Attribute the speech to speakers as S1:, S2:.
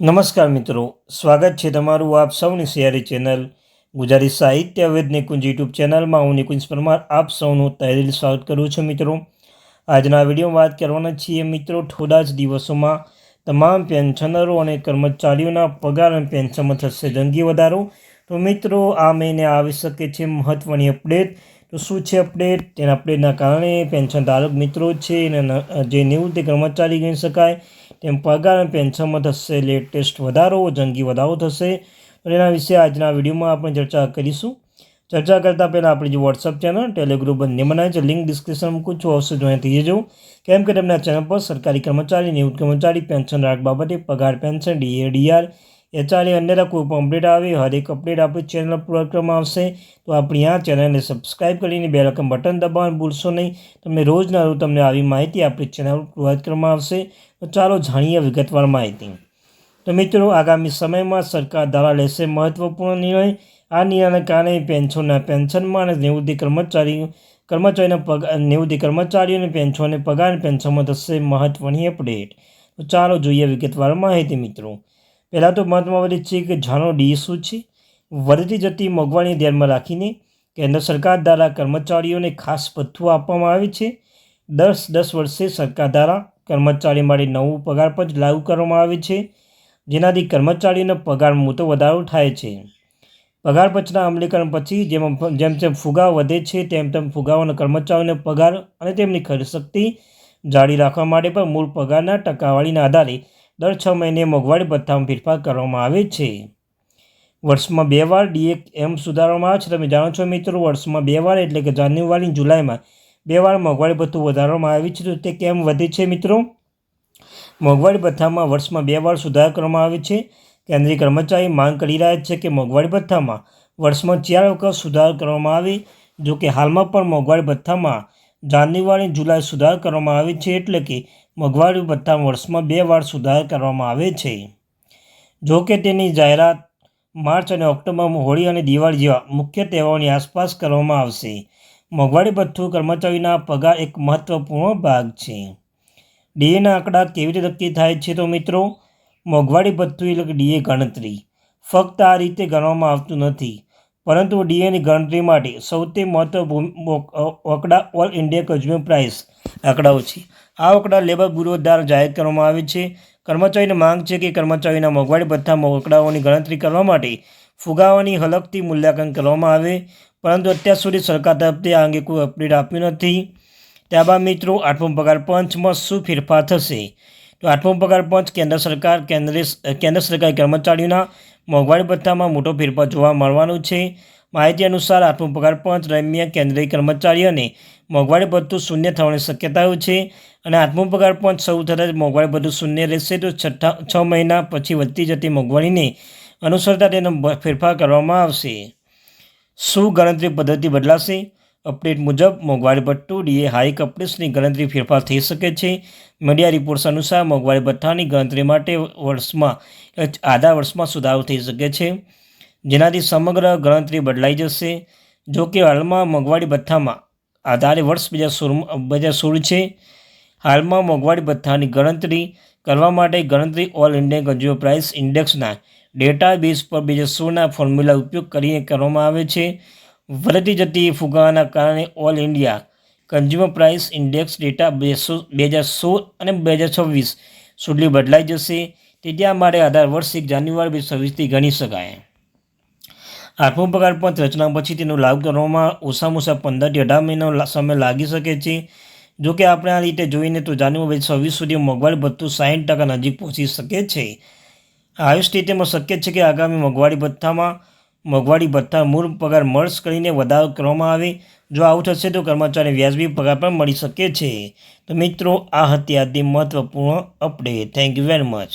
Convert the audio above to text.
S1: નમસ્કાર મિત્રો, સ્વાગત છે તમારું આપ સૌની સિયારી ચેનલ ગુજરાતી સાહિત્ય વેદ નિકુંજ યુટ્યુબ ચેનલમાં હું નિકુંજ પરમાર આપ સૌનું તહેદિલ સ્વાગત કરું છું. મિત્રો, આજના વિડીયોમાં વાત કરવાના છીએ મિત્રો, થોડા જ દિવસોમાં તમામ પેન્શનરો અને કર્મચારીઓના પગાર અને પેન્શનમાં થશે જંગી વધારો. તો મિત્રો, આ મહિને આવી શકે છે મહત્ત્વની અપડેટ. તો શું છે અપડેટ? તેના અપડેટના કારણે પેન્શન ધારક મિત્રો છે અને જે નિવૃત્તિ કર્મચારી ગણી શકાય તેમ પગાર અને પેન્શનમાં થશે લેટેસ્ટ વધારો, જંગી વધારો થશે. અને એના વિશે આજના વિડીયોમાં આપણે ચર્ચા કરીશું. ચર્ચા કરતાં પહેલાં આપણી જે વોટ્સઅપ ચેનલ ટેલિગ્રુપ બંને બનાવે છે, લિંક ડિસ્ક્રિપ્શન મૂકું છું, અવશ્ય જોઈન થઈ જજો. કેમ કે તમને આ ચેનલ પર સરકારી કર્મચારી, નિવૃત્ત કર્મચારી, પેન્શન ધારક બાબતે પગાર, પેન્શન, ડીએ, ડીઆર, એચઆરએ અન્યના કોઈ પણ અપડેટ આવે, હરેક અપડેટ આપણી ચેનલ પર કરવામાં આવશે. તો આપણી આ ચેનલને સબસ્ક્રાઈબ કરીને બેલ આઇકન બટન દબાવવાનું ભૂલશો નહીં. તમને રોજના રોજ તમને આવી માહિતી આપણી ચેનલ પર પ્રોવાઈડ કરવામાં આવશે. તો ચાલો જાણીએ વિગતવાર માહિતી. તો મિત્રો, આગામી સમયમાં સરકાર દ્વારા લેશે મહત્વપૂર્ણ નિર્ણય. આ નિર્ણયને કારણે પેન્શનમાં અને નિવૃત્તિ કર્મચારીઓને પેન્શનને પગાર અને પેન્શનમાં થશે મહત્વની અપડેટ. તો ચાલો જોઈએ વિગતવાર માહિતી મિત્રો. પહેલાં તો મહત્વમાં વધે છે કે જાણો ડી શું છે. વધતી જતી મોંઘવારીને ધ્યાનમાં રાખીને કેન્દ્ર સરકાર દ્વારા કર્મચારીઓને ખાસ ભથ્થું આપવામાં આવે છે. 10 વર્ષે સરકાર દ્વારા કર્મચારી માટે નવું પગાર પંચ લાગુ કરવામાં આવે છે, જેનાથી કર્મચારીઓનો પગારમાં મોટો વધારો થાય છે. પગાર પંચના અમલીકરણ પછી જેમ જેમ ફુગાવો વધે છે તેમ તેમ ફુગાવાના કર્મચારીઓનો પગાર અને તેમની ખરીદ શક્તિ જાળવી રાખવા માટે પણ મૂળ પગારના ટકાવારીના આધારે દર 6 મહિને મોંઘવારી ભથ્થામાં ફેરફાર કરવામાં આવે છે. વર્ષમાં 2 વાર ડીએ એમ સુધારવામાં આવે છે. તમે જાણો છો મિત્રો, વર્ષમાં 2 વાર એટલે કે જાન્યુઆરી અને જુલાઈમાં 2 વાર મોંઘવારી ભથ્થું વધારવામાં આવ્યું છે. તો તે કેમ વધે છે મિત્રો? મોંઘવારી ભથ્થામાં વર્ષમાં 2 વાર સુધારો કરવામાં આવે છે. કેન્દ્રીય કર્મચારી માંગ કરી રહ્યા છે કે મોંઘવારી ભથ્થામાં વર્ષમાં 4 વખત સુધારો કરવામાં આવે. જો કે હાલમાં પણ મોંઘવારી ભથ્થામાં જાન્યુઆરી અને જુલાઈ સુધારો કરવામાં આવે છે, એટલે કે મોંઘવારી ભથ્થામાં વર્ષમાં 2 વાર સુધારો કરવામાં આવે છે. જો કે તેની જાહેરાત માર્ચ અને ઓક્ટોબરમાં હોળી અને દિવાળી જેવા મુખ્ય તહેવારોની આસપાસ કરવામાં આવશે. મોંઘવારી ભથ્થું કર્મચારીના પગાર એક મહત્વપૂર્ણ ભાગ છે. ડીએના આંકડા કેવી રીતે નક્કી થાય છે? તો મિત્રો, મોંઘવારી ભથ્થું એટલે કે ડીએ ગણતરી ફક્ત આ રીતે ગણવામાં આવતું નથી, પરંતુ ડીએની ગણતરી માટે સૌથી મહત્વપૂર્ણ આંકડા ઓલ ઇન્ડિયા કન્ઝ્યુમર પ્રાઇસ આંકડાઓ છે. આ આંકડા લેબર બ્યુરો દ્વારા જાહેર કરવામાં આવે છે. કર્મચારીની માંગ છે કે કર્મચારીના મોંઘવારી ભથ્થામાં આંકડાઓની ગણતરી કરવા માટે ફુગાવાની અલગથી મૂલ્યાંકન કરવામાં આવે, પરંતુ અત્યાર સુધી સરકાર તરફથી આ અંગે કોઈ અપડેટ આપ્યું નથી. ત્યારબાદ મિત્રો, 8મો પગાર પંચમાં શું ફેરફાર થશે? તો 8મો પગાર પંચ કેન્દ્ર સરકારી કર્મચારીઓના મોંઘવારી ભથ્થામાં મોટો ફેરફાર જોવા મળવાનો છે. માહિતી અનુસાર 8મો પગાર પંચ દરમિયાન કેન્દ્રીય કર્મચારીઓને મોંઘવારી ભથ્થું શૂન્ય થવાની શક્યતાઓ છે, અને 8મો પગાર પંચ શરૂ થતાં જ મોંઘવારી ભથ્થું શૂન્ય રહેશે. તો 6 મહિના પછી વધતી જતી મોંઘવારીને અનુસરતા તેનો ફેરફાર કરવામાં આવશે. શું ગણતરી પદ્ધતિ બદલાશે? અપડેટ મુજબ મોંઘવારી ભથ્થું ડીએ હાઇક અપડેટ્સની ગણતરી ફેરફાર થઈ શકે છે. મીડિયા રિપોર્ટ્સ અનુસાર મોંઘવારી ભથ્થાની ગણતરી માટે આધા વર્ષમાં સુધારો થઈ શકે છે, જેનાથી સમગ્ર ગણતરી બદલાઈ જશે. જો કે હાલમાં મોંઘવારી ભથ્થામાં આધારે વર્ષ 2016 છે. હાલમાં મોંઘવારી ભથ્થાની ગણતરી કરવા માટે ગણતરી ઓલ ઇન્ડિયા કન્ઝ્યુમર પ્રાઇસ ઇન્ડેક્સના ડેટાબેઝ પર 2016ના ફોર્મ્યુલા ઉપયોગ કરીને કરવામાં આવે છે. વધતી જતી ફુગાવાના કારણે all India consumer price index data 2016 અને 2026 સુધી બદલાઈ જશે. તેથી આ માટે આધાર વર્ષ 1 જાન્યુઆરી 2026થી ગણી શકાય. 8મો પગાર પંચ રચના પછી તેનું લાગુ કરવામાં ઓછામાં ઓછા 15 થી 18 મહિનાનો સમય લાગી શકે છે. જો કે આપણે આ રીતે જોઈને તો જાન્યુઆરી 2026 સુધી મોંઘવારી ભથ્થું 60% નજીક પહોંચી શકે છે. આવી સ્થિતિમાં શક્ય છે કે આગામી મોંઘવારી ભથ્થા મૂળ પગાર મર્જ કરીને વધારો કરવામાં આવે. જો આવું થશે તો કર્મચારીને વ્યાજબી પગાર પણ મળી શકે છે. તો મિત્રો, આ હતી આજની મહત્વપૂર્ણ update. Thank you very much.